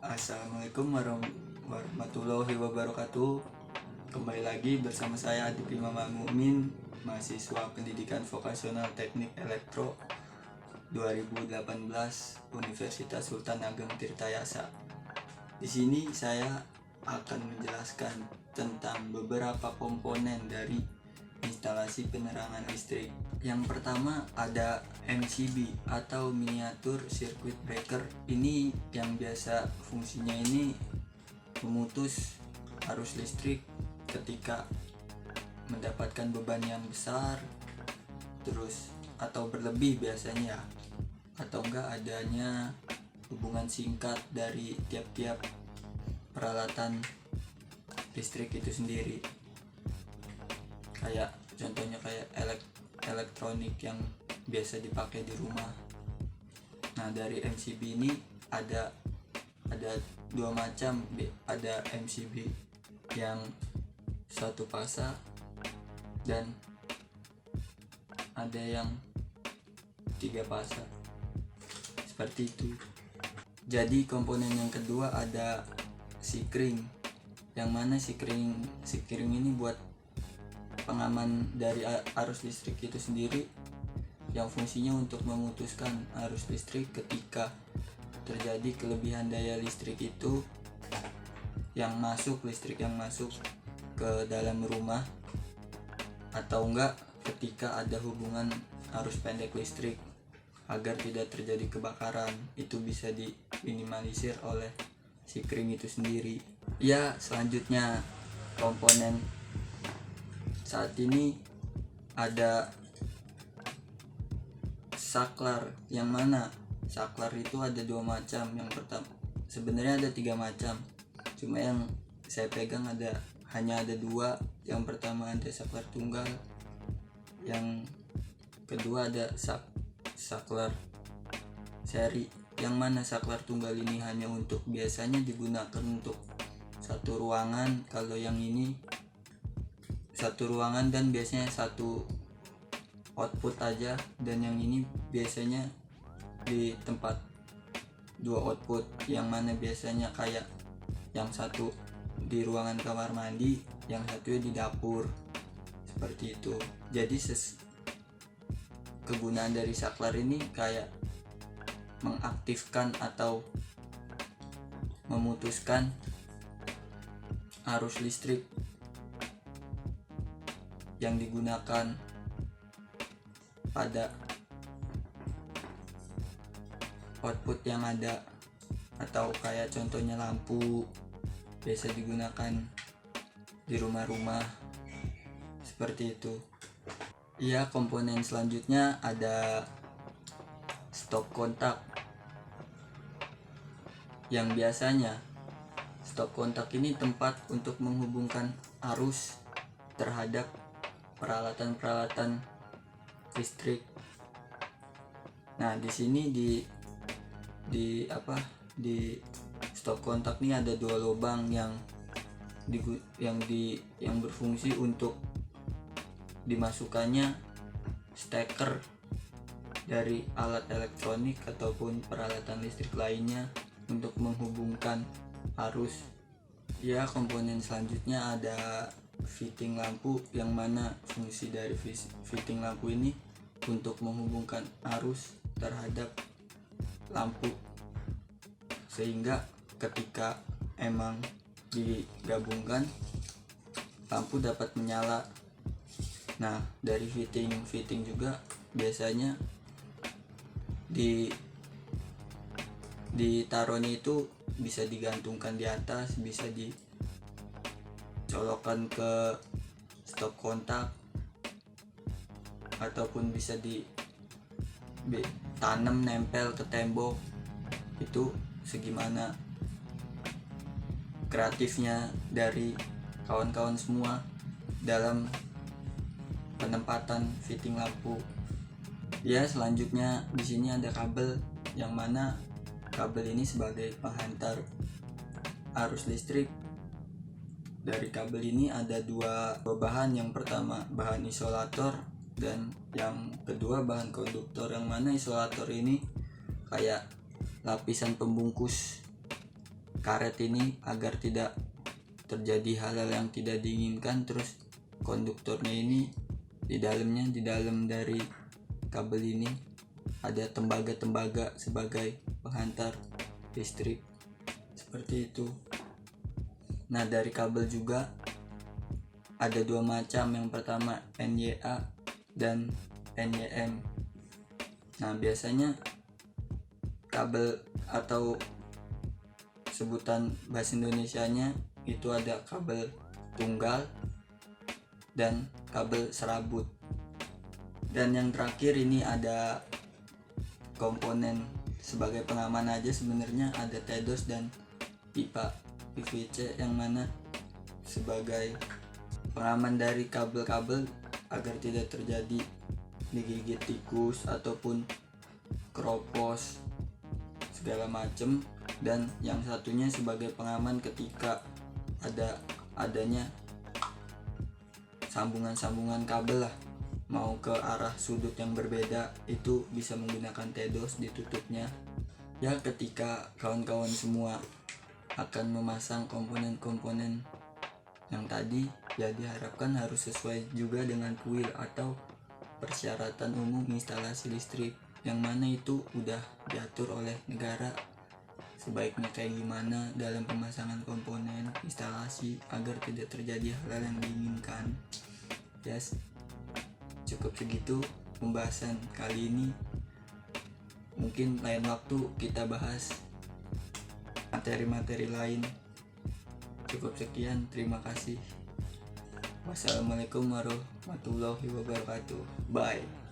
Assalamualaikum warahmatullahi wabarakatuh. Kembali lagi bersama saya Adip Imam Al-Mu'min, mahasiswa pendidikan vokasional teknik elektro 2018 Universitas Sultan Ageng Tirtayasa. Di sini saya akan menjelaskan tentang beberapa komponen dari instalasi penerangan listrik. Yang pertama ada MCB atau miniatur circuit breaker. Ini yang biasa fungsinya ini memutus arus listrik ketika mendapatkan beban yang besar atau berlebih biasanya, atau enggak adanya hubungan singkat dari tiap-tiap peralatan listrik itu sendiri. Contohnya kayak elektronik yang biasa dipakai di rumah. Nah, dari MCB ini ada dua macam. Ada MCB yang satu fasa dan ada yang tiga fasa, seperti itu. Jadi komponen yang kedua ada sikring, yang mana sikring ini buat pengaman dari arus listrik itu sendiri, yang fungsinya untuk memutuskan arus listrik ketika terjadi kelebihan daya listrik itu listrik yang masuk ke dalam rumah, atau enggak ketika ada hubungan arus pendek listrik, agar tidak terjadi kebakaran. Itu bisa diminimalisir oleh sikring itu sendiri. Selanjutnya komponen saat ini ada saklar, yang mana saklar itu ada dua macam. Yang pertama, sebenarnya ada tiga macam, cuma yang saya pegang hanya ada dua. Yang pertama ada saklar tunggal, yang kedua ada saklar seri. Yang mana saklar tunggal ini hanya biasanya digunakan untuk satu ruangan. Kalau yang ini satu ruangan dan biasanya satu output aja, dan yang ini biasanya di tempat dua output, yang mana biasanya kayak yang satu di ruangan kamar mandi, yang satunya di dapur, seperti itu. Jadi kegunaan dari saklar ini kayak mengaktifkan atau memutuskan arus listrik yang digunakan pada output yang ada, atau kayak contohnya lampu biasa digunakan di rumah-rumah, seperti itu. Komponen selanjutnya ada stop kontak, yang biasanya stop kontak ini tempat untuk menghubungkan arus terhadap peralatan listrik. Nah, di sini di stop kontak ini ada dua lubang yang berfungsi untuk dimasukkannya steker dari alat elektronik ataupun peralatan listrik lainnya untuk menghubungkan arus. Komponen selanjutnya ada fitting lampu, yang mana fungsi dari fitting lampu ini untuk menghubungkan arus terhadap lampu, sehingga ketika emang digabungkan lampu dapat menyala. Nah, dari fitting juga biasanya ditaruhnya itu bisa digantungkan di atas, bisa dicolokkan ke stop kontak, ataupun bisa ditanam nempel ke tembok. Itu segimana kreatifnya dari kawan-kawan semua dalam penempatan fitting lampu. Selanjutnya di sini ada kabel, yang mana kabel ini sebagai penghantar arus listrik. Dari kabel ini ada dua bahan. Yang pertama bahan isolator, dan yang kedua bahan konduktor, yang mana isolator ini kayak lapisan pembungkus karet ini agar tidak terjadi hal-hal yang tidak diinginkan. Terus konduktornya ini di dalam dari kabel ini ada tembaga-tembaga sebagai penghantar listrik, seperti itu. Nah, dari kabel juga ada dua macam. Yang pertama NYA dan NYM. Nah, biasanya kabel atau sebutan bahasa Indonesianya itu ada kabel tunggal dan kabel serabut. Dan yang terakhir ini ada komponen sebagai pengaman aja sebenarnya, ada TEDOS dan pipa PVC, yang mana sebagai pengaman dari kabel-kabel agar tidak terjadi digigit tikus ataupun keropos segala macem. Dan yang satunya sebagai pengaman ketika adanya sambungan-sambungan kabel lah mau ke arah sudut yang berbeda, itu bisa menggunakan TEDOS ditutupnya. Ya, ketika kawan-kawan semua akan memasang komponen-komponen yang tadi, ya diharapkan harus sesuai juga dengan kuil atau persyaratan umum instalasi listrik, yang mana itu udah diatur oleh negara sebaiknya kayak gimana dalam pemasangan komponen instalasi agar tidak terjadi hal-hal yang diinginkan. Yes, cukup segitu pembahasan kali ini. Mungkin lain waktu kita bahas materi-materi lain. Cukup sekian, terima kasih. Wassalamualaikum warahmatullahi wabarakatuh. Bye.